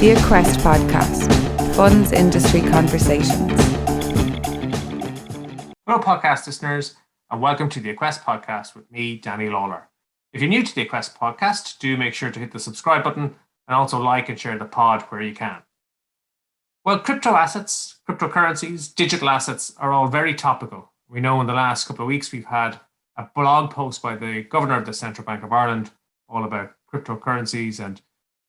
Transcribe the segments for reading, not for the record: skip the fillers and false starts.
The Aquest Podcast, Funds Industry Conversations. Hello podcast listeners, and welcome to the Aquest Podcast with me, Danny Lawler. If you're new to the Aquest Podcast, do make sure to hit the subscribe button and also like and share the pod where you can. Well, crypto assets, cryptocurrencies, digital assets are all very topical. We know in the last couple of weeks we've had a blog post by the Governor of the Central Bank of Ireland all about cryptocurrencies and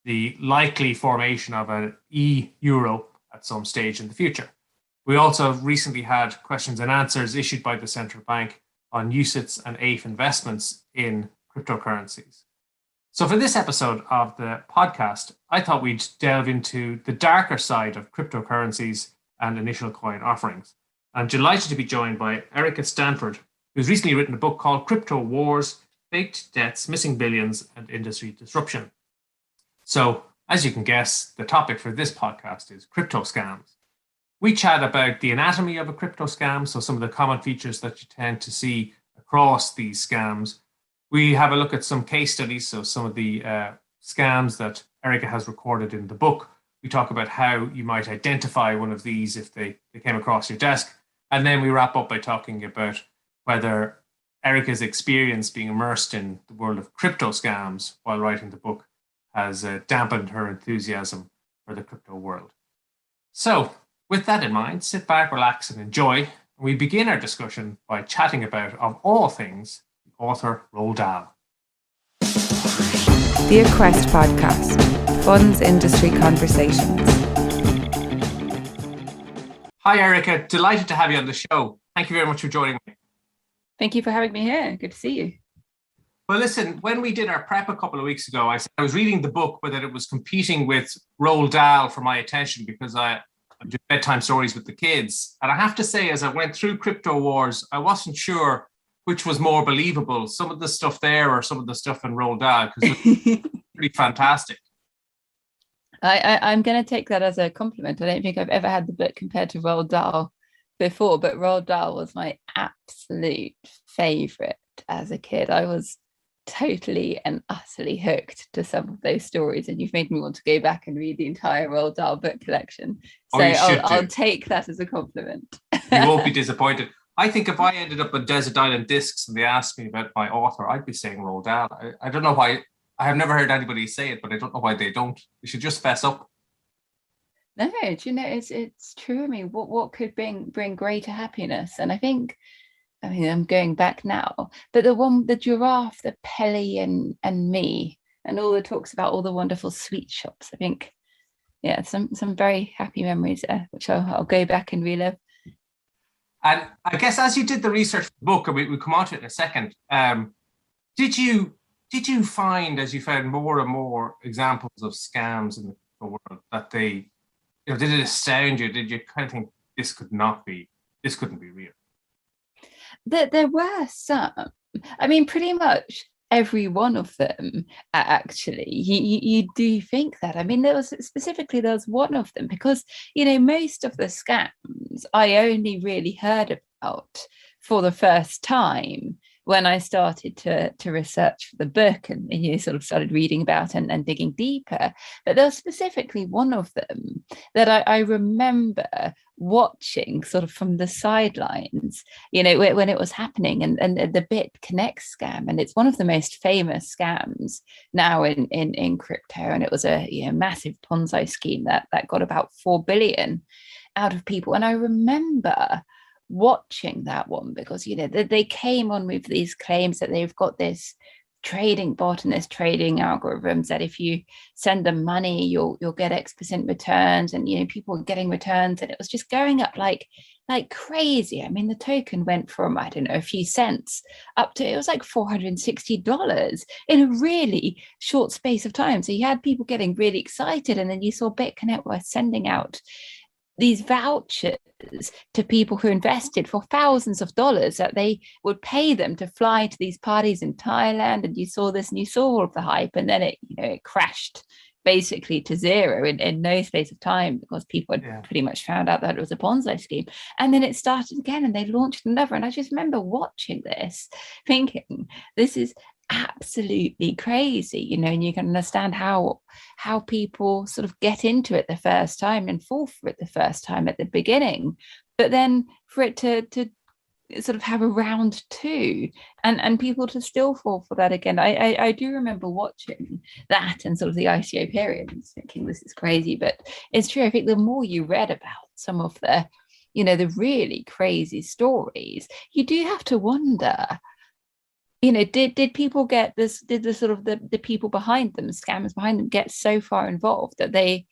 the likely formation of an e-euro at some stage in the future. We also recently had questions and answers issued by the central bank on UCITS and AIF investments in cryptocurrencies. So for this episode of the podcast, I thought we'd delve into the darker side of cryptocurrencies and initial coin offerings. I'm delighted to be joined by Erica Stanford, who's recently written a book called Crypto Wars, Faked Debts, Missing Billions, and Industry Disruption. So, as you can guess, the topic for this podcast is crypto scams. We chat about the anatomy of a crypto scam, so some of the common features that you tend to see across these scams. We have a look at some case studies, so some of the scams that Erica has recorded in the book. We talk about how you might identify one of these if they came across your desk. And then we wrap up by talking about whether Erica's experience being immersed in the world of crypto scams while writing the book has dampened her enthusiasm for the crypto world. So, with that in mind, sit back, relax, and enjoy. We begin our discussion by chatting about, of all things, the author Roald Dahl. The Aquest Podcast, Funds Industry Conversations. Hi, Erica. Delighted to have you on the show. Thank you very much for joining me. Thank you for having me here. Good to see you. Well, listen, when we did our prep a couple of weeks ago, I said I was reading the book, but that it was competing with Roald Dahl for my attention because I do bedtime stories with the kids. And I have to say, as I went through Crypto Wars, I wasn't sure which was more believable, some of the stuff there or some of the stuff in Roald Dahl, because it's pretty fantastic. I'm going to take that as a compliment. I don't think I've ever had the book compared to Roald Dahl before, but Roald Dahl was my absolute favorite as a kid. I was totally and utterly hooked to some of those stories, and you've made me want to go back and read the entire Roald Dahl book collection. So I'll take that as a compliment. You won't be disappointed. I think if I ended up on Desert Island Discs and they asked me about my author, I'd be saying Roald Dahl. I don't know why. I have never heard anybody say it, but I don't know why they don't. They should just fess up. No, do you know, it's true. I mean, what could bring greater happiness? And I think, I'm going back now, but the giraffe, the Pelly and me, and all the talks about all the wonderful sweet shops. I think, yeah, some very happy memories there, which I'll go back and relive. And I guess as you did the research for the book, and we'll come on to it in a second, did you find, as you found more and more examples of scams in the world, that they, did it astound you? Did you kind of think this couldn't be real? There were some. I mean, pretty much every one of them, actually. You do think that. I mean, there was one of them because, most of the scams I only really heard about for the first time when I started to research for the book and sort of started reading about and digging deeper. But there was specifically one of them that I remember watching sort of from the sidelines, when it was happening, and the BitConnect scam. And it's one of the most famous scams now in crypto. And it was a massive Ponzi scheme that got about 4 billion out of people. And I remember watching that one because they came on with these claims that they've got this trading bot and this trading algorithms that if you send them money you'll get X% returns, and people are getting returns, and it was just going up like crazy. I mean, the token went from, I don't know, a few cents up to, it was like $460 in a really short space of time. So you had people getting really excited, and then you saw BitConnect were sending out these vouchers to people who invested for thousands of dollars that they would pay them to fly to these parties in Thailand. And you saw this and you saw all of the hype, and then it crashed basically to zero in no space of time because people had pretty much found out that it was a Ponzi scheme. And then it started again and they launched another. And I just remember watching this thinking, this is absolutely crazy, you know, and you can understand how people sort of get into it the first time and fall for it the first time at the beginning, but then for it to sort of have a round two and people to still fall for that again. I do remember watching that and sort of the ICO period and thinking, this is crazy, but it's true. I think the more you read about some of the, you know, the really crazy stories, you do have to wonder, you know, did people get this, did the sort of the people behind them, scammers behind them, get so far involved that they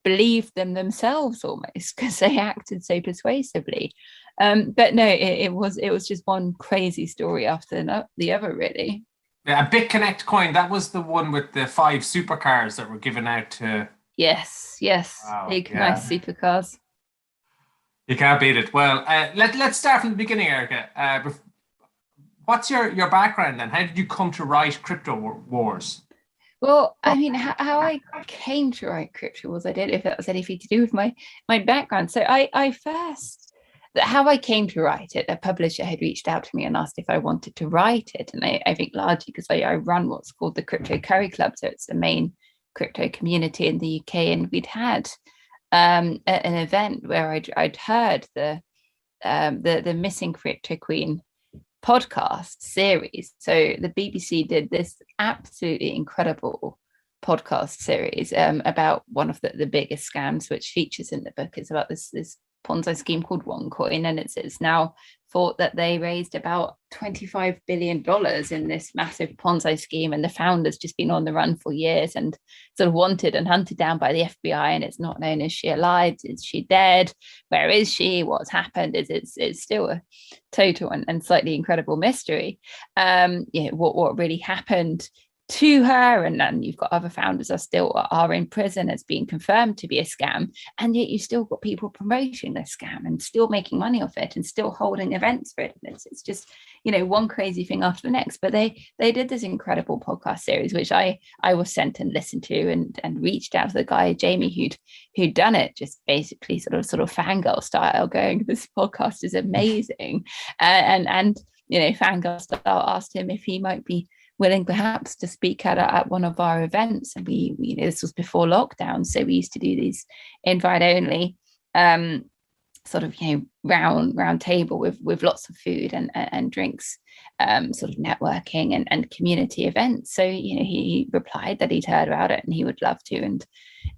believed them themselves almost because they acted so persuasively? But no, it was just one crazy story after the other, really. Yeah, BitConnect coin, that was the one with the 5 supercars that were given out to... Yes. Wow, big, yeah. Nice supercars. You can't beat it. Well, let's start from the beginning, Erica. What's your background then? How did you come to write Crypto Wars? Well, I mean, how I came to write Crypto Wars, I don't know if that was anything to do with my background. So I first, how I came to write it, a publisher had reached out to me and asked if I wanted to write it. And I think largely because I run what's called the Crypto Curry Club. So it's the main crypto community in the UK. And we'd had an event where I'd heard the Missing Crypto Queen podcast series. So the BBC did this absolutely incredible podcast series about one of the biggest scams, which features in the book. It's about this Ponzi scheme called OneCoin, and it's now thought that they raised about $25 billion in this massive Ponzi scheme, and the founder's just been on the run for years and sort of wanted and hunted down by the FBI, and it's not known, is she alive, is she dead, where is she, what's happened, it's still a total and slightly incredible mystery. What really happened to her, and you've got other founders are in prison. It's being confirmed to be a scam, and yet you still got people promoting this scam and still making money off it and still holding events for it. And it's just, you know, one crazy thing after the next. But they did this incredible podcast series, which I was sent and listened to, and reached out to the guy Jamie who'd done it, just basically sort of fangirl style, going, this podcast is amazing, and you know, fangirl style, asked him if he might be willing perhaps to speak at one of our events. And we, you know, this was before lockdown, so we used to do these invite only sort of, you know, round table with lots of food and drinks, sort of networking and community events. So, you know, he replied that he'd heard about it and he would love to, and,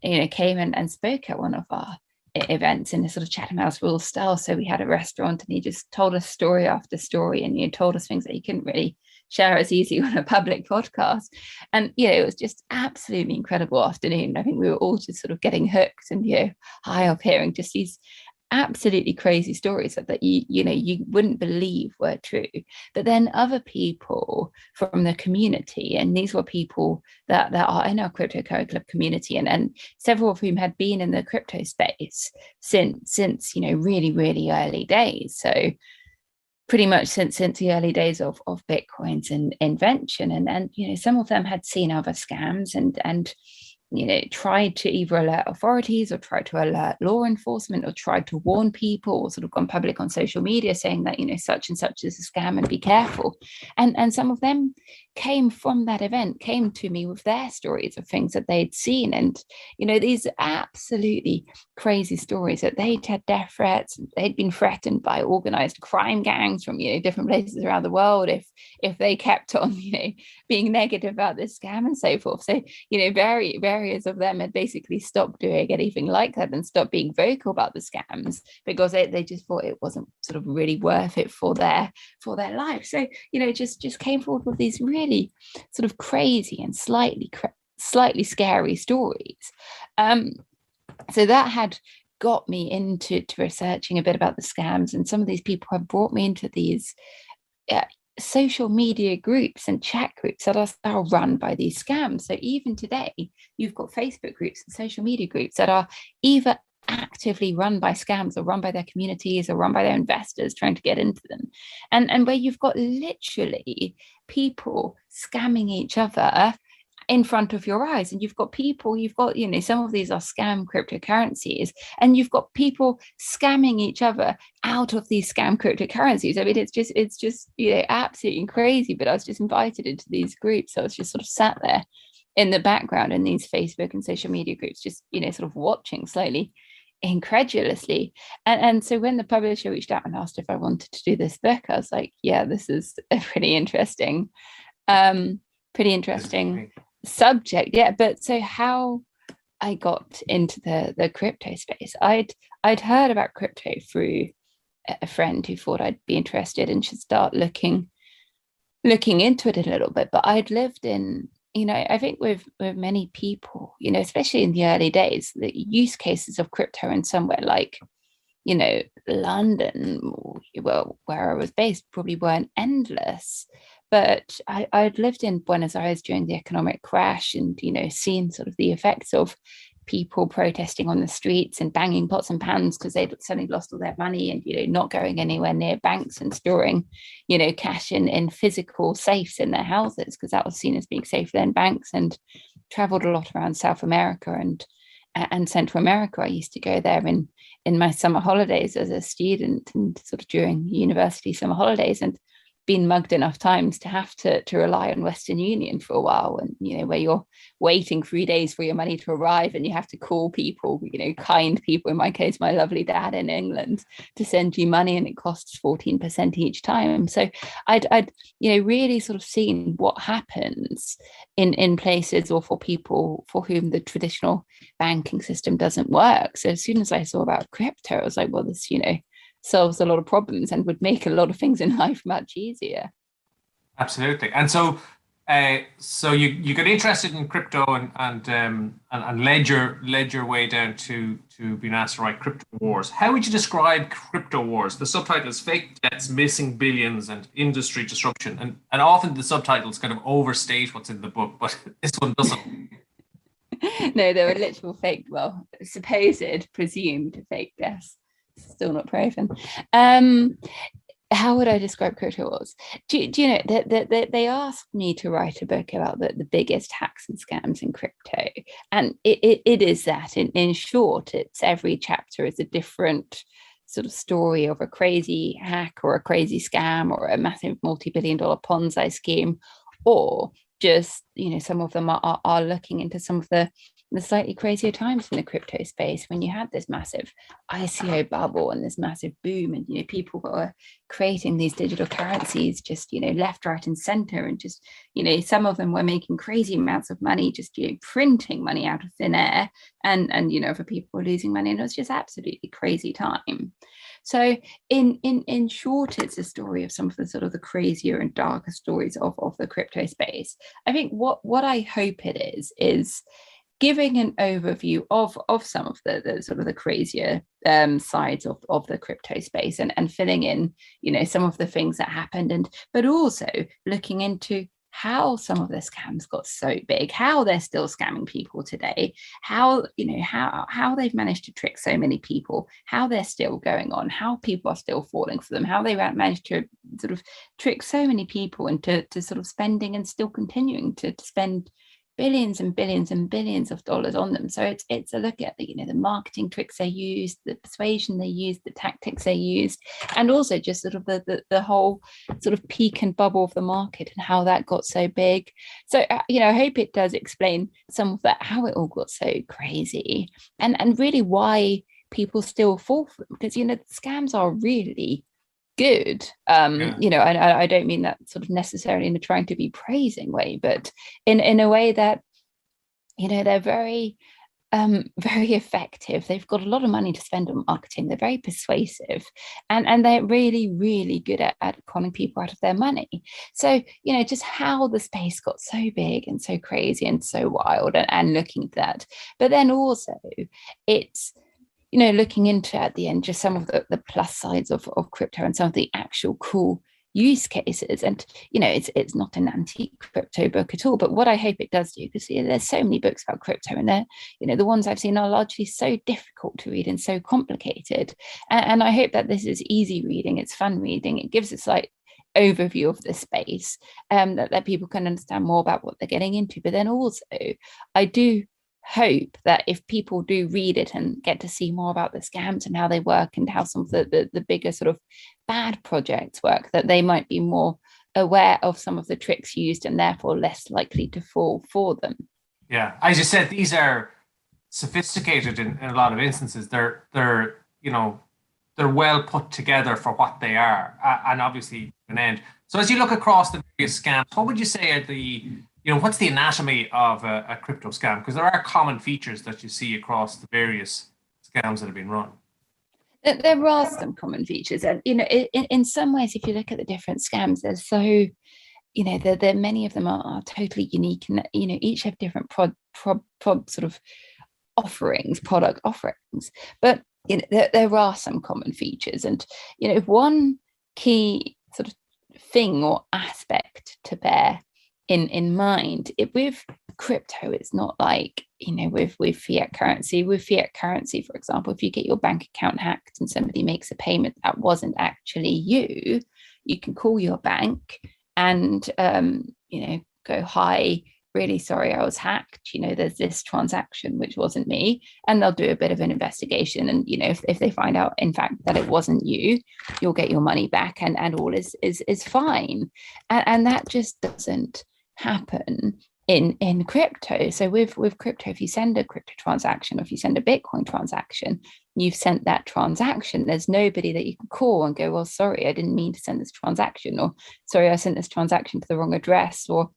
you know, came and spoke at one of our events in a sort of Chatham House Rules style. So we had a restaurant, and he just told us story after story, and, you know, told us things that he couldn't really share as easy on a public podcast. And, you know, it was just absolutely incredible afternoon. I think we were all just sort of getting hooked and, you know, high of hearing just these absolutely crazy stories that you know you wouldn't believe were true. But then other people from the community, and these were people that are in our Crypto Curry Club community, and several of whom had been in the crypto space since you know, really, really early days. So pretty much since the early days of Bitcoin's invention, and you know, some of them had seen other scams and you know, tried to either alert authorities or tried to alert law enforcement or tried to warn people, or sort of gone public on social media saying that, you know, such and such is a scam and be careful. And some of them came from that event, came to me with their stories of things that they'd seen. And, you know, these absolutely crazy stories that they'd had death threats, they'd been threatened by organized crime gangs from, you know, different places around the world if they kept on, you know, being negative about this scam and so forth. So, you know, various of them had basically stopped doing anything like that and stopped being vocal about the scams because they just thought it wasn't sort of really worth it for their life. So, you know, just came forward with these really sort of crazy and slightly scary stories. So that had got me into researching a bit about the scams, and some of these people have brought me into these social media groups and chat groups that are run by these scams. So even today, you've got Facebook groups and social media groups that are either actively run by scams or run by their communities or run by their investors trying to get into them, and where you've got literally people scamming each other in front of your eyes, and you've got some of these are scam cryptocurrencies, and you've got people scamming each other out of these scam cryptocurrencies. I mean, it's just absolutely crazy. But I was just invited into these groups, so I was just sort of sat there in the background in these Facebook and social media groups, just sort of watching slightly incredulously. And so when the publisher reached out and asked if I wanted to do this book, I was like, yeah, this is a pretty interesting subject. Yeah. But so how I got into the crypto space, I'd heard about crypto through a friend who thought I'd be interested and should start looking into it a little bit. But I'd lived in, I think with many people, especially in the early days, the use cases of crypto in somewhere like, London, well, where I was based, probably weren't endless. But I'd lived in Buenos Aires during the economic crash and, seen sort of the effects of people protesting on the streets and banging pots and pans because they'd suddenly lost all their money and, not going anywhere near banks and storing, cash in physical safes in their houses because that was seen as being safer than banks, and traveled a lot around South America and Central America. I used to go there in my summer holidays as a student and sort of during university summer holidays, and been mugged enough times to have to rely on Western Union for a while, and where you're waiting 3 days for your money to arrive and you have to call people, kind people, in my case my lovely dad in England, to send you money, and it costs 14% each time. So I'd really sort of seen what happens in places or for people for whom the traditional banking system doesn't work. So as soon as I saw about crypto, I was like, well, this solves a lot of problems and would make a lot of things in life much easier. Absolutely. And so you got interested in crypto and led your way down to being asked to write Crypto Wars. How would you describe Crypto Wars? The subtitle is Fake Debts, Missing Billions, and Industry Disruption. And often the subtitles kind of overstate what's in the book, but this one doesn't. No, there were literal fake, presumed fake deaths. Still not proven. How would I describe Crypto Wars? Do you know that they asked me to write a book about the biggest hacks and scams in crypto, and it is that in short, it's every chapter is a different sort of story of a crazy hack or a crazy scam or a massive multi-billion-dollar Ponzi scheme, or just some of them are looking into some of the slightly crazier times in the crypto space when you had this massive ICO bubble and this massive boom, and people were creating these digital currencies just left, right, and center, and just some of them were making crazy amounts of money just printing money out of thin air, and other people were losing money, and it was just absolutely crazy time. So in short, it's a story of some of the sort of the crazier and darker stories of the crypto space. I think what I hope it is giving an overview of some of the sort of the crazier sides of the crypto space, and filling in some of the things that happened, but also looking into how some of the scams got so big, how they're still scamming people today, how they've managed to trick so many people, how they're still going on, how people are still falling for them, how they managed to sort of trick so many people into sort of spending and still continuing to spend billions and billions and billions of dollars on them. So it's a look at the marketing tricks they used, the persuasion they used, the tactics they used, and also just sort of the whole sort of peak and bubble of the market and how that got so big. So I hope it does explain some of that, how it all got so crazy, and really why people still fall for them, because scams are really good. I don't mean that sort of necessarily in a trying to be praising way, but in a way that they're very very effective. They've got a lot of money to spend on marketing. They're very persuasive, and they're really, really good at conning people out of their money. So just how the space got so big and so crazy and so wild, and looking at that, but then also it's looking into at the end just some of the plus sides of crypto and some of the actual cool use cases. And it's not an anti-crypto book at all, but what I hope it does do, because there's so many books about crypto, and they're the ones I've seen are largely so difficult to read and so complicated, and I hope that this is easy reading, it's fun reading, it gives us like overview of this space, that people can understand more about what they're getting into. But then also, I do hope that if people do read it and get to see more about the scams and how they work and how some of the bigger sort of bad projects work, that they might be more aware of some of the tricks used and therefore less likely to fall for them. Yeah, as you said, these are sophisticated in a lot of instances. They're well put together for what they are, and obviously an end. So as you look across the various scams, what would you say are what's the anatomy of a crypto scam? Because there are common features that you see across the various scams that have been run. There are some common features, and in some ways, if you look at the different scams, they're so, there many of them are totally unique, and each have different sort of product offerings. But there are some common features, and one key sort of thing or aspect to bear in mind with crypto, it's not like with fiat currency. With fiat currency, for example, if you get your bank account hacked and somebody makes a payment that wasn't actually you can call your bank and go, hi, really sorry, I was hacked, there's this transaction which wasn't me, and they'll do a bit of an investigation, and if they find out in fact that it wasn't you'll get your money back, and all is fine. And that just doesn't happen in crypto. So with crypto, if you send a crypto transaction, or if you send a Bitcoin transaction, you've sent that transaction. There's nobody that you can call and go, well, sorry, I didn't mean to send this transaction, or sorry, I sent this transaction to the wrong address, or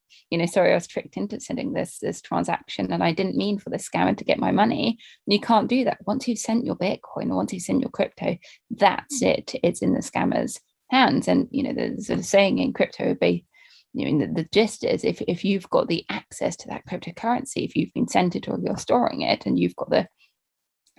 sorry, I was tricked into sending this transaction and I didn't mean for the scammer to get my money. And you can't do that. Once you've sent your Bitcoin, or once you've sent your crypto, that's it. It's in the scammer's hands. And there's a saying in crypto, the gist is, if you've got the access to that cryptocurrency, if you've been sent it or you're storing it, and you've got the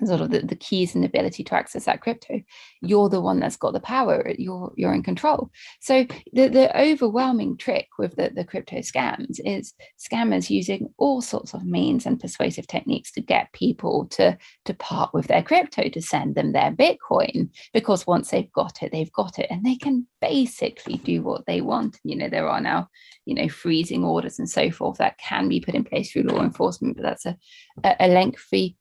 sort of the keys and the ability to access that crypto, you're the one that's got the power. You're in control. So the overwhelming trick with the crypto scams is scammers using all sorts of means and persuasive techniques to get people to part with their crypto, to send them their Bitcoin, because once they've got it, and they can basically do what they want. There are now freezing orders and so forth that can be put in place through law enforcement, but that's a lengthy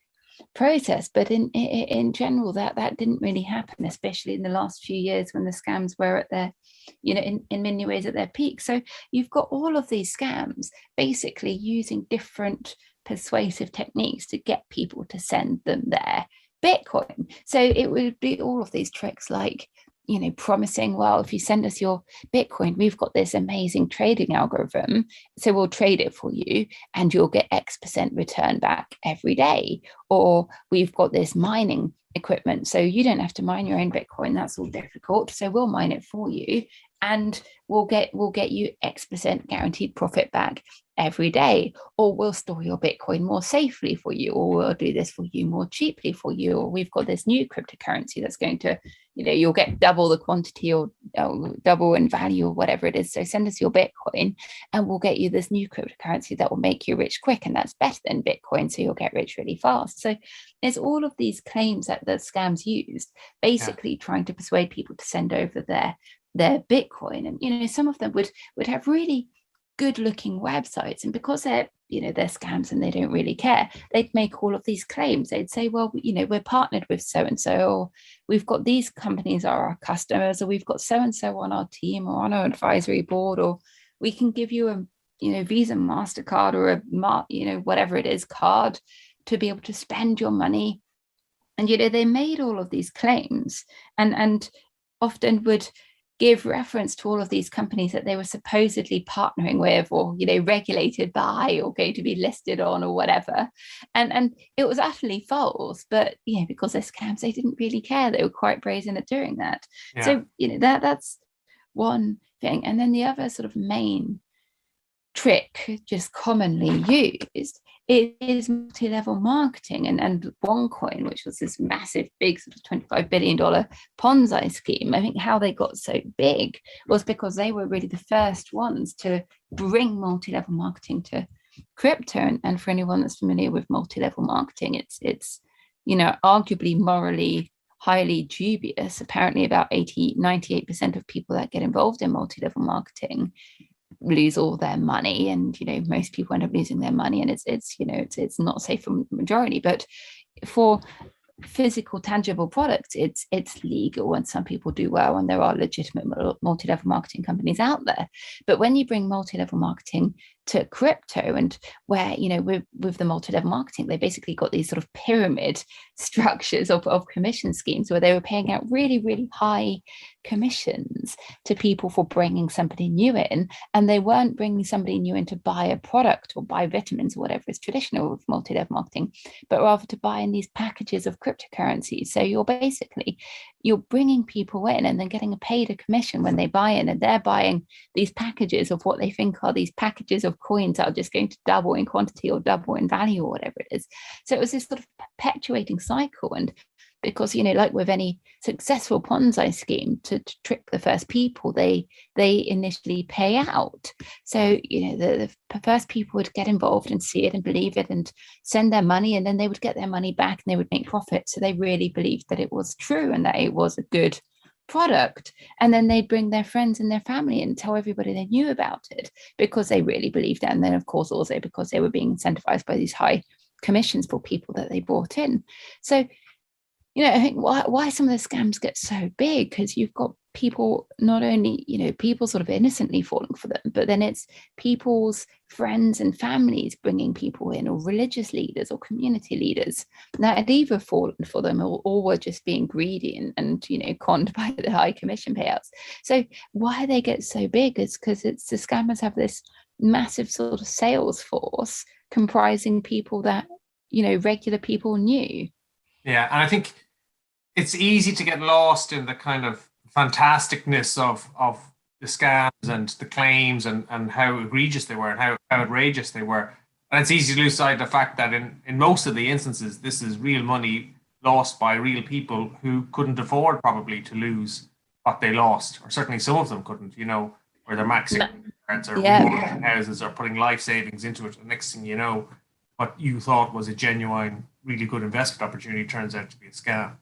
process. But in general, that didn't really happen, especially in the last few years when the scams were at their in many ways at their peak. So you've got all of these scams basically using different persuasive techniques to get people to send them their Bitcoin. So it would be all of these tricks like promising, well, if you send us your Bitcoin, we've got this amazing trading algorithm, so we'll trade it for you and you'll get X% return back every day. Or we've got this mining equipment, so you don't have to mine your own Bitcoin, that's all difficult, so we'll mine it for you and we'll get you X% guaranteed profit back every day. Or we'll store your Bitcoin more safely for you, or we'll do this for you more cheaply for you, or we've got this new cryptocurrency that's going to, you'll get double the quantity or double in value or whatever it is. So send us your Bitcoin and we'll get you this new cryptocurrency that will make you rich quick, and that's better than Bitcoin, so you'll get rich really fast. So there's all of these claims that the scams used, basically trying to persuade people to send over their Bitcoin. And some of them would have really good looking websites, and because they're scams and they don't really care, they'd make all of these claims. They'd say, well, we're partnered with so and so, or we've got these companies are our customers, or we've got so and so on our team or on our advisory board, or we can give you a Visa, MasterCard, or a whatever it is card to be able to spend your money. And they made all of these claims and often would give reference to all of these companies that they were supposedly partnering with, or regulated by, or going to be listed on, or whatever, and it was utterly false. But because they're scams, they didn't really care. They were quite brazen at doing that. So that's one thing. And then the other sort of main trick just commonly used is multi-level marketing. And OneCoin, which was this massive, big sort of $25 billion Ponzi scheme, I think how they got so big was because they were really the first ones to bring multi-level marketing to crypto. And for anyone that's familiar with multi-level marketing, it's arguably morally highly dubious. Apparently about 98% of people that get involved in multi-level marketing lose all their money, and most people end up losing their money, and it's not safe for the majority. But for physical tangible products, it's legal, and some people do well, and there are legitimate multi-level marketing companies out there. But when you bring multi-level marketing to crypto, and where with the multi-level marketing, they basically got these sort of pyramid structures of commission schemes where they were paying out really, really high commissions to people for bringing somebody new in, and they weren't bringing somebody new in to buy a product or buy vitamins or whatever is traditional with multi-level marketing, but rather to buy in these packages of cryptocurrencies. So you're bringing people in and then getting paid a commission when they buy in, and they're buying these packages of what they think are these packages of coins that are just going to double in quantity or double in value or whatever it is. So it was this sort of perpetuating cycle. And because like with any successful Ponzi scheme, to trick the first people, they initially pay out. So the first people would get involved and see it and believe it and send their money, and then they would get their money back and they would make profit. So they really believed that it was true and that it was a good product, and then they'd bring their friends and their family and tell everybody they knew about it because they really believed it. And then of course also because they were being incentivized by these high commissions for people that they brought in. So I think why some of the scams get so big, because you've got people, not only people sort of innocently falling for them, but then it's people's friends and families bringing people in, or religious leaders or community leaders that had either fallen for them or were just being greedy and conned by the high commission payouts. So why they get so big is because the scammers have this massive sort of sales force comprising people that regular people knew. Yeah, and I think it's easy to get lost in the kind of fantasticness of the scams and the claims and how egregious they were and how outrageous they were. And it's easy to lose sight of the fact that in most of the instances, this is real money lost by real people who couldn't afford probably to lose what they lost, or certainly some of them couldn't, where they're maxing cards or remortgaging houses or putting life savings into it. The next thing you know, what you thought was a genuine, really good investment opportunity turns out to be a scam.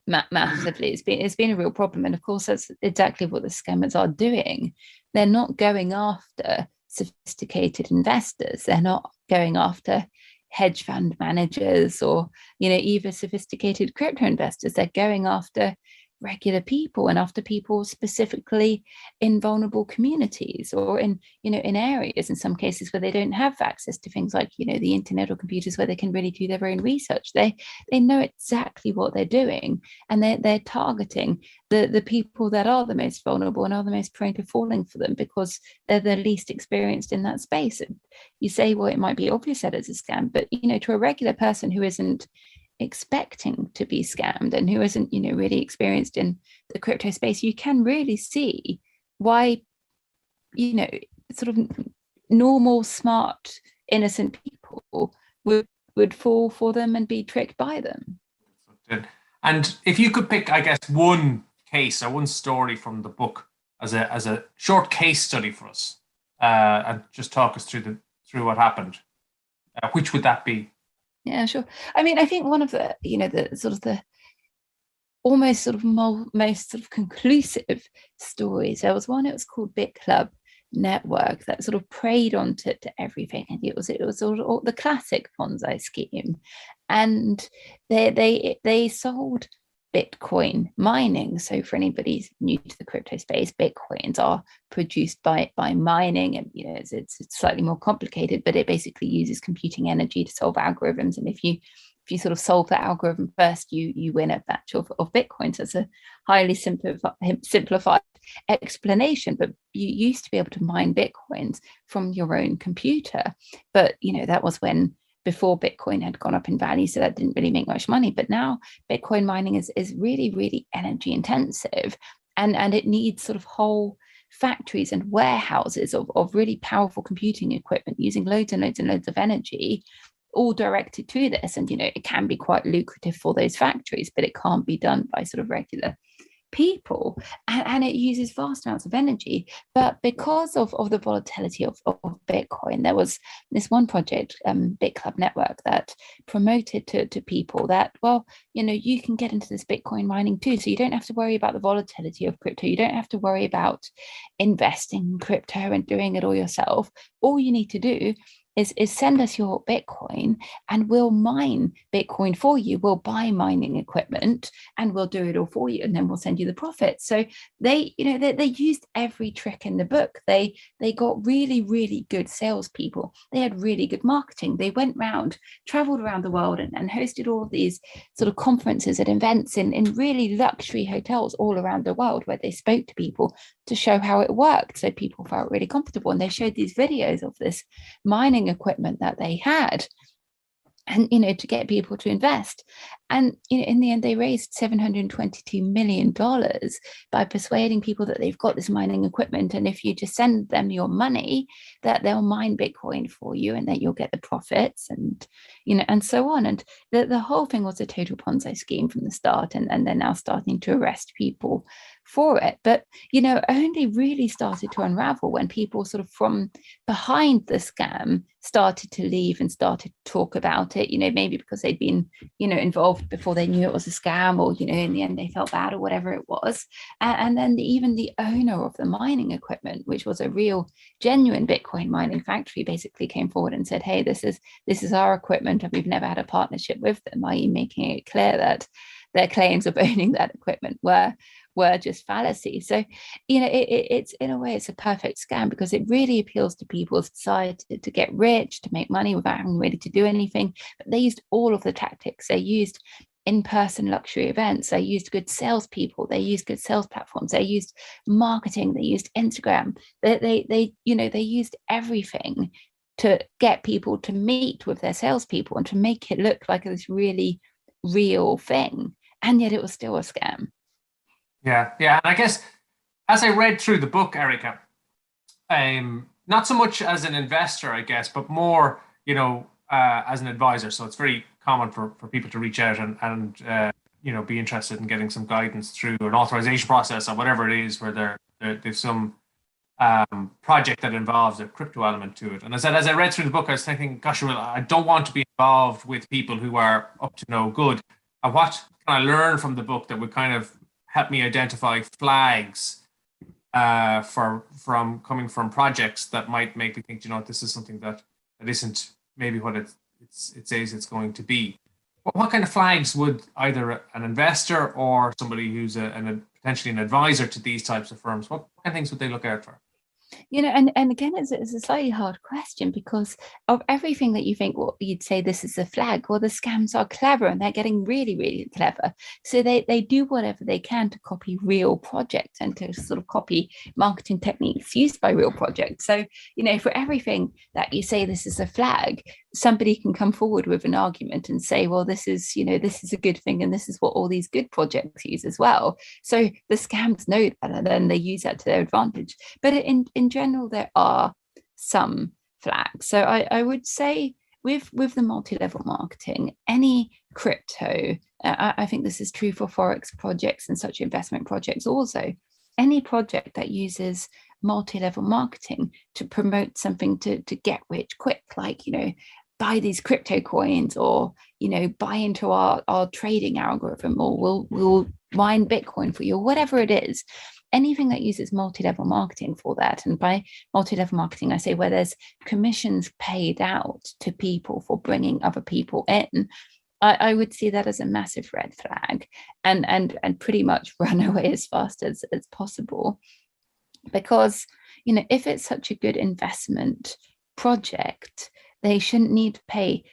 Massively. It's been a real problem. And of course, that's exactly what the scammers are doing. They're not going after sophisticated investors. They're not going after hedge fund managers or, even sophisticated crypto investors. They're going after regular people and after people specifically in vulnerable communities or in areas, in some cases where they don't have access to things like the internet or computers where they can really do their own research. They know exactly what they're doing, and they're targeting the people that are the most vulnerable and are the most prone to falling for them because they're the least experienced in that space. And you say, well, it might be obvious that it's a scam, but to a regular person who isn't expecting to be scammed and who isn't really experienced in the crypto space, you can really see why sort of normal, smart, innocent people would fall for them and be tricked by them. And if you could pick, I guess, one case or one story from the book as a short case study for us, and just talk us through what happened, which would that be? Yeah, sure. I mean, I think one of the, the sort of the almost sort of most sort of conclusive stories, there was one, it was called Bit Club Network, that sort of preyed onto everything. And it was sort of the classic Ponzi scheme. And they sold Bitcoin mining. So for anybody who's new to the crypto space, Bitcoins are produced by mining, and it's slightly more complicated, but it basically uses computing energy to solve algorithms. And if you sort of solve that algorithm first, you win a batch of Bitcoins. That's a highly simplified explanation, but you used to be able to mine Bitcoins from your own computer. But that was before Bitcoin had gone up in value, so that didn't really make much money. But now Bitcoin mining is really, really energy intensive, and it needs sort of whole factories and warehouses of really powerful computing equipment using loads and loads and loads of energy, all directed to this. And it can be quite lucrative for those factories, but it can't be done by sort of regular people, and it uses vast amounts of energy. But because of the volatility of Bitcoin, there was this one project, BitClub Network, that promoted to people that, well, you can get into this Bitcoin mining too, so you don't have to worry about the volatility of crypto. You don't have to worry about investing in crypto and doing it all yourself. All you need to do is send us your Bitcoin, and we'll mine Bitcoin for you. We'll buy mining equipment and we'll do it all for you, and then we'll send you the profits. So they used every trick in the book. They got really, really good salespeople. They had really good marketing. They traveled around the world and hosted all of these sort of conferences and events in really luxury hotels all around the world, where they spoke to people to show how it worked. So people felt really comfortable, and they showed these videos of this mining equipment that they had, and to get people to invest. And in the end, they raised $722 million by persuading people that they've got this mining equipment, and if you just send them your money, that they'll mine Bitcoin for you, and that you'll get the profits, and and so on. And the whole thing was a total Ponzi scheme from the start, and they're now starting to arrest people for it. But only really started to unravel when people sort of from behind the scam started to leave and started to talk about it, maybe because they'd been involved before they knew it was a scam, or in the end they felt bad, or whatever it was. And then even the owner of the mining equipment, which was a real genuine Bitcoin mining factory, basically came forward and said, hey, this is our equipment, and we've never had a partnership with them, i.e. making it clear that their claims of owning that equipment were just fallacy. So it's in a way, it's a perfect scam, because it really appeals to people's desire to get rich, to make money without having really to do anything. But they used all of the tactics. They used in-person luxury events, they used good salespeople, they used good sales platforms, they used marketing, they used Instagram, they used everything to get people to meet with their salespeople and to make it look like this really real thing, and yet it was still a scam. Yeah. And I guess as I read through the book, Erica, not so much as an investor, I guess, but more, as an advisor. So it's very common for people to reach out and be interested in getting some guidance through an authorization process or whatever it is, where there's some project that involves a crypto element to it. And as I read through the book, I was thinking, gosh, well, I don't want to be involved with people who are up to no good. And what can I learn from the book that would kind of help me identify flags from coming from projects that might make me think, this is something that isn't maybe what it says it's going to be. What kind of flags would either an investor or somebody who's potentially an advisor to these types of firms, what kind of things would they look out for? And again, it's a slightly hard question, because of everything that you think, well, you'd say this is a flag. Well, the scams are clever, and they're getting really, really clever. So they do whatever they can to copy real projects and to sort of copy marketing techniques used by real projects. So, for everything that you say this is a flag, somebody can come forward with an argument and say, well, this is a good thing, and this is what all these good projects use as well. So the scams know that, and then they use that to their advantage. But in general, there are some flags. So I would say with the multi-level marketing, any crypto, I think this is true for Forex projects and such investment projects also, any project that uses multi-level marketing to promote something to get rich quick, like, buy these crypto coins, or, buy into our trading algorithm, or we'll mine Bitcoin for you, or whatever it is. Anything that uses multi-level marketing for that, and by multi-level marketing, I say where there's commissions paid out to people for bringing other people in, I would see that as a massive red flag, and pretty much run away as fast as possible. Because, if it's such a good investment project, they shouldn't need to pay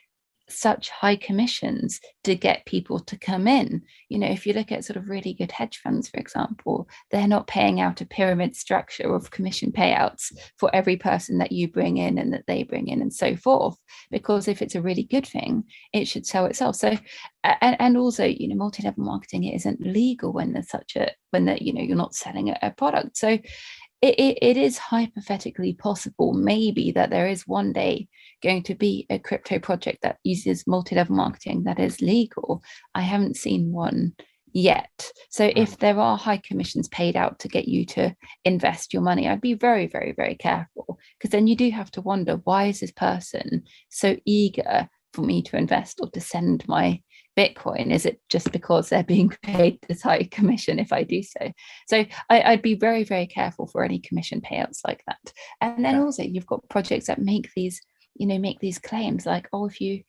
such high commissions to get people to come in. If you look at sort of really good hedge funds, for example, they're not paying out a pyramid structure of commission payouts for every person that you bring in and that they bring in, and so forth, because if it's a really good thing, it should sell itself. So and also, multi-level marketing isn't legal when you're not selling a product. So it is hypothetically possible, maybe, that there is one day going to be a crypto project that uses multi-level marketing that is legal. I haven't seen one yet. So if there are high commissions paid out to get you to invest your money, I'd be very, very, very careful, because then you do have to wonder, why is this person so eager for me to invest or to send my Bitcoin? Is it just because they're being paid this high commission if I do so? So I'd be very, very careful for any commission payouts like that. And then also you've got projects that make these claims like, oh, if you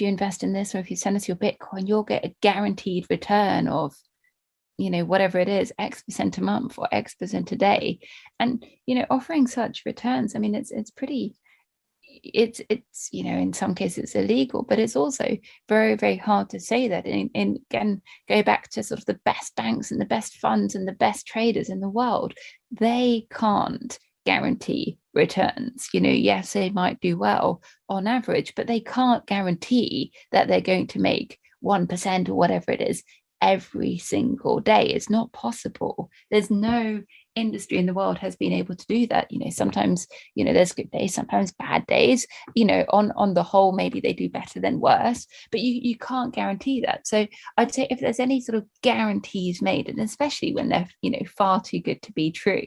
invest in this, or if you send us your Bitcoin, you'll get a guaranteed return of, whatever it is, X% a month or X% a day. And, offering such returns, I mean, it's pretty, it's in some cases it's illegal, but it's also very, very hard to say that. And again, go back to sort of the best banks and the best funds and the best traders in the world, they can't guarantee returns. Yes, they might do well on average, but they can't guarantee that they're going to make 1% or whatever it is every single day. It's not possible. There's no industry in the world has been able to do that. Sometimes there's good days, sometimes bad days. On the whole, maybe they do better than worse, but you can't guarantee that. So I'd say if there's any sort of guarantees made, and especially when they're far too good to be true,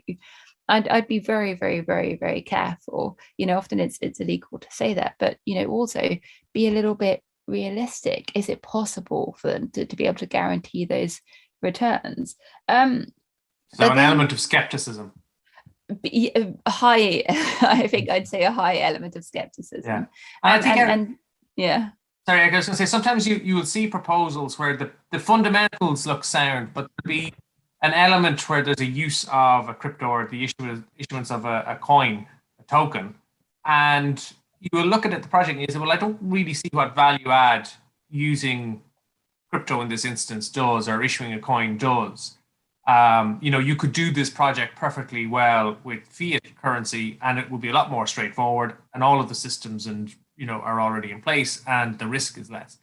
I'd be very, very, very, very careful. Often it's illegal to say that, but also be a little bit realistic. Is it possible for them to be able to guarantee those returns? So an element of skepticism. A high, I think I'd say a high element of skepticism. Yeah. Yeah. Sorry, I was going to say, sometimes you will see proposals where the fundamentals look sound, but there'll be an element where there's a use of a crypto or the issuance of a coin, a token, and you will look at it, the project, and you say, well, I don't really see what value add using crypto in this instance does, or issuing a coin does. You could do this project perfectly well with fiat currency, and it would be a lot more straightforward, and all of the systems are already in place, and the risk is less.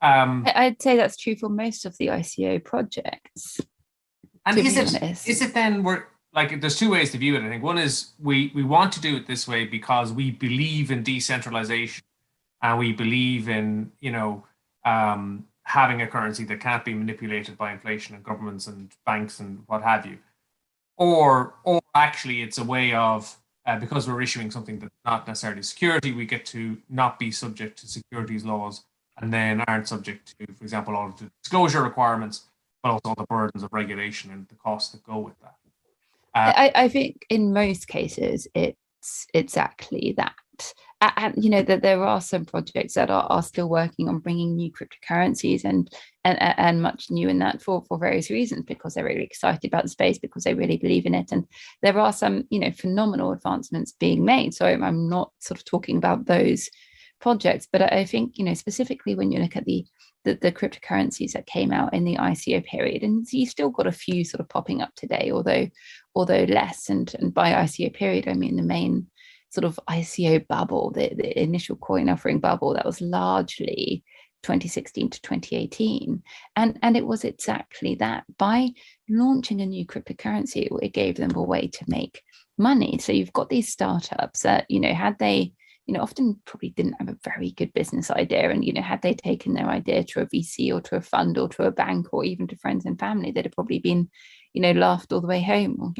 I'd say that's true for most of the ICO projects. And is it then there's two ways to view it, I think. One is we want to do it this way because we believe in decentralization, and we believe in, having a currency that can't be manipulated by inflation and governments and banks and what have you. Or actually it's a way of, because we're issuing something that's not necessarily security, we get to not be subject to securities laws, and then aren't subject to, for example, all of the disclosure requirements, but also all the burdens of regulation and the costs that go with that. I think in most cases it's exactly that. And that there are some projects that are still working on bringing new cryptocurrencies and much new in that for various reasons, because they're really excited about the space, because they really believe in it, and there are some phenomenal advancements being made. So I'm not sort of talking about those projects, but I think specifically when you look at the cryptocurrencies that came out in the ICO period, and you still got a few sort of popping up today, although less. And by ICO period, I mean the main sort of ICO bubble, the initial coin offering bubble, that was largely 2016 to 2018. And it was exactly that. By launching a new cryptocurrency, it gave them a way to make money. So you've got these startups that, had they, often probably didn't have a very good business idea. And, had they taken their idea to a VC or to a fund or to a bank or even to friends and family, they'd have probably been, laughed all the way home, or,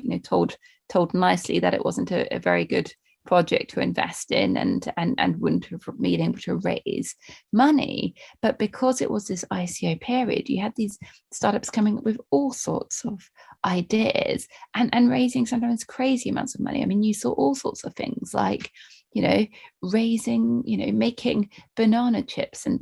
told nicely that it wasn't a very good project to invest in, and wouldn't have been able to raise money. But because it was this ICO period, you had these startups coming up with all sorts of ideas and raising sometimes crazy amounts of money. I mean, you saw all sorts of things like, raising, making banana chips, and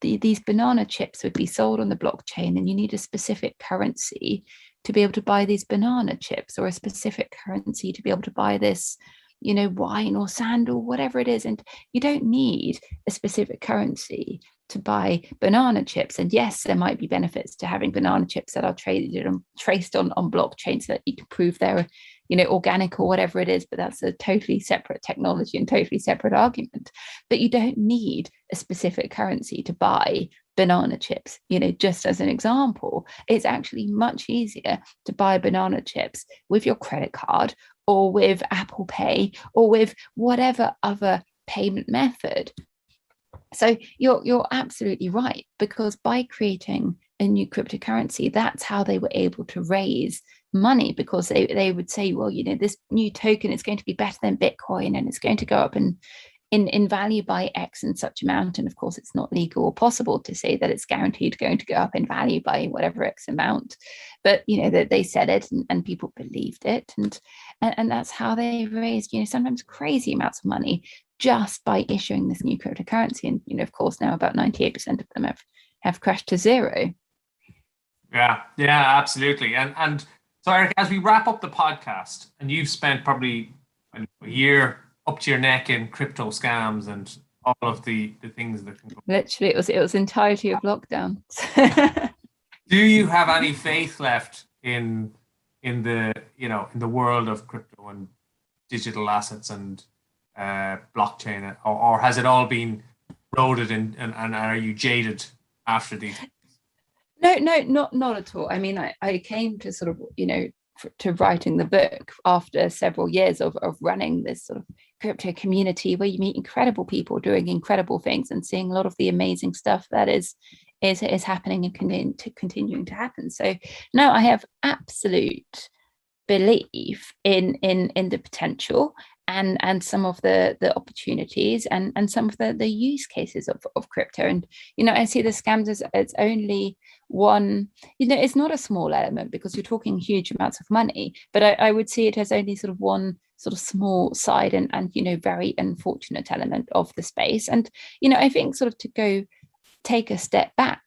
these banana chips would be sold on the blockchain, and you need a specific currency to be able to buy these banana chips, or a specific currency to be able to buy this wine or sandal, whatever it is. And you don't need a specific currency to buy banana chips. And yes, there might be benefits to having banana chips that are traded and traced on blockchain so that you can prove they're organic or whatever it is, but that's a totally separate technology and totally separate argument. But you don't need a specific currency to buy banana chips. Just as an example, it's actually much easier to buy banana chips with your credit card, or with Apple Pay, or with whatever other payment method. So you're absolutely right, because by creating a new cryptocurrency, that's how they were able to raise money, because they would say, well, this new token is going to be better than Bitcoin, and it's going to go up in value by X and such amount. And of course, it's not legal or possible to say that it's guaranteed going to go up in value by whatever X amount. But that they said it, and people believed it, and that's how they raised sometimes crazy amounts of money just by issuing this new cryptocurrency. And of course, now about 98% of them have crashed to zero. Yeah, absolutely. And so, Eric, as we wrap up the podcast, and you've spent probably a year up to your neck in crypto scams and all of the things that can go. Literally, it was entirety of lockdown. Do you have any faith left in the in the world of crypto and digital assets and blockchain, or has it all been eroded and are you jaded after these? No, not at all. I mean, I came to sort of to writing the book after several years of running this sort of crypto community where you meet incredible people doing incredible things and seeing a lot of the amazing stuff that is happening and continuing to happen. So no, I have absolute belief in the potential and some of the opportunities and some of the use cases of crypto. And I see the scams as only one, it's not a small element, because you're talking huge amounts of money, but I would see it as only sort of one sort of small side and very unfortunate element of the space. And I think sort of to go take a step back,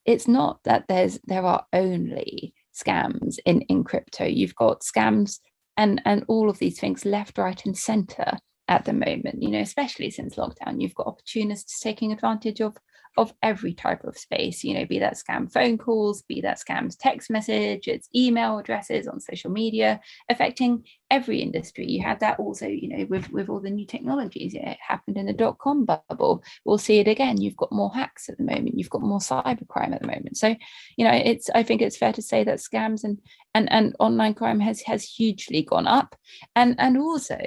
it's not that there are only scams in crypto. You've got scams and all of these things left, right, and center at the moment. Especially since lockdown, you've got opportunists taking advantage of every type of space. Be that scam phone calls, be that scams text message, it's email addresses on social media, affecting every industry. You had that also, with all the new technologies. It happened in the .com bubble. We'll see it again. You've got more hacks at the moment. You've got more cybercrime at the moment. So, I think it's fair to say that scams and online crime has hugely gone up. And also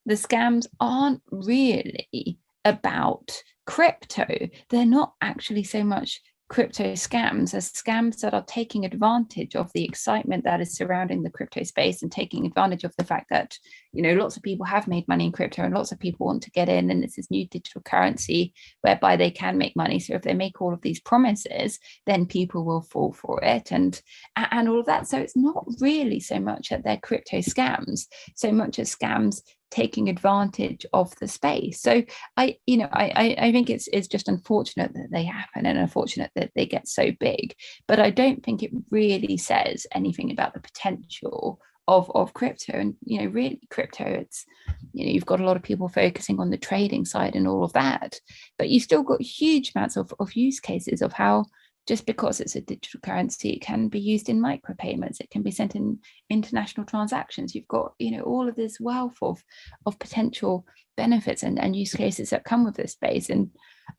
the scams aren't really about crypto. They're not actually so much crypto scams as scams that are taking advantage of the excitement that is surrounding the crypto space, and taking advantage of the fact that lots of people have made money in crypto and lots of people want to get in, and it's this new digital currency whereby they can make money. So if they make all of these promises, then people will fall for it and all of that. So it's not really so much that they're crypto scams so much as scams taking advantage of the space. So I think it's just unfortunate that they happen, and unfortunate that they get so big, but I don't think it really says anything about the potential of crypto. And really crypto, it's you've got a lot of people focusing on the trading side and all of that, but you've still got huge amounts of use cases of how, just because it's a digital currency, it can be used in micropayments, it can be sent in international transactions. You've got all of this wealth of potential benefits and use cases that come with this space. And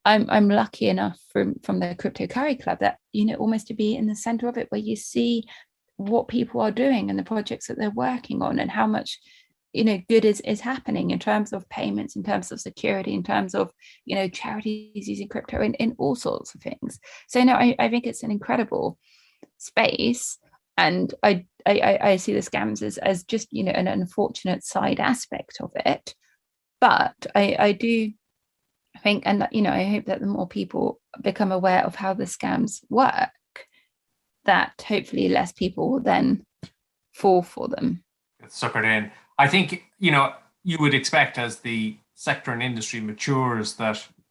I'm lucky enough from the Crypto Curry Club that almost to be in the center of it, where you see what people are doing and the projects that they're working on, and how much good is happening in terms of payments, in terms of security, in terms of charities using crypto in all sorts of things. So no, I think it's an incredible space, and I see the scams as just an unfortunate side aspect of it. But I do think, and I hope that the more people become aware of how the scams work, that hopefully less people will then fall for them. Get suckered in. I think, you would expect, as the sector and industry matures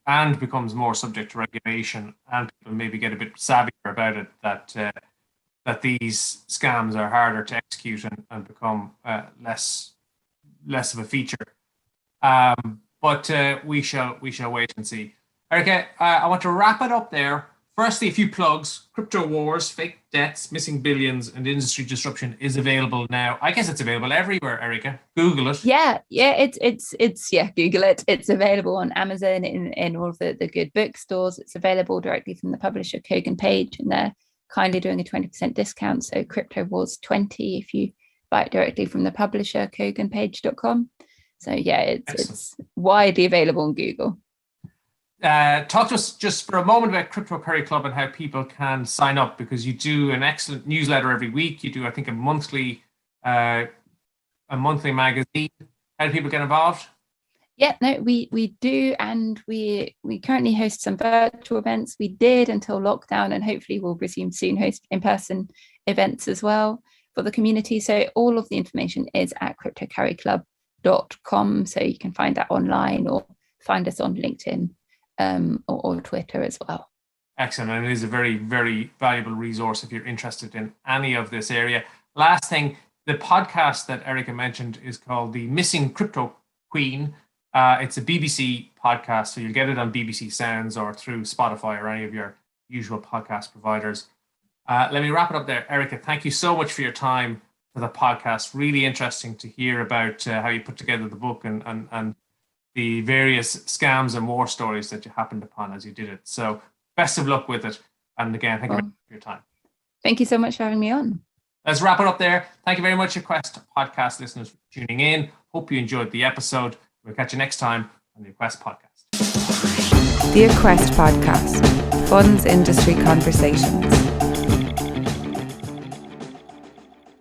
and becomes more subject to regulation, and people maybe get a bit savvier about it, that these scams are harder to execute and become less of a feature. But we shall wait and see. Erica, I want to wrap it up there. Firstly, a few plugs. Crypto Wars, Fake Debts, Missing Billions, and Industry Disruption is available now. I guess it's available everywhere, Erica. Google it. Yeah, it's Google it. It's available on Amazon, in all of the good bookstores. It's available directly from the publisher Kogan Page, and they're kindly doing a 20% discount. So Crypto Wars 20 if you buy it directly from the publisher, koganpage.com. So yeah, it's widely available on Google. talk to us just for a moment about Crypto Curry Club and how people can sign up, because you do an excellent newsletter every week. You do, I think, a monthly magazine. How do people get involved? Yeah, no, we do, and we currently host some virtual events. We did until lockdown, and hopefully we'll resume soon host in-person events as well for the community. So all of the information is at cryptocurryclub.com, so you can find that online or find us on LinkedIn or Twitter as well. Excellent, and it is a very, very valuable resource if you're interested in any of this area. Last thing, the podcast that Erica mentioned is called The Missing Crypto Queen. It's a BBC podcast, so you'll get it on BBC Sounds or through Spotify or any of your usual podcast providers. Let me wrap it up there. Erica, thank you so much for your time for the podcast. Really interesting to hear about how you put together the book and the various scams and war stories that you happened upon as you did it. So best of luck with it. And again, thank you very much for your time. Thank you so much for having me on. Let's wrap it up there. Thank you very much, Aquest Podcast listeners, for tuning in. Hope you enjoyed the episode. We'll catch you next time on the Aquest Podcast. The Aquest Podcast, Funds Industry Conversations.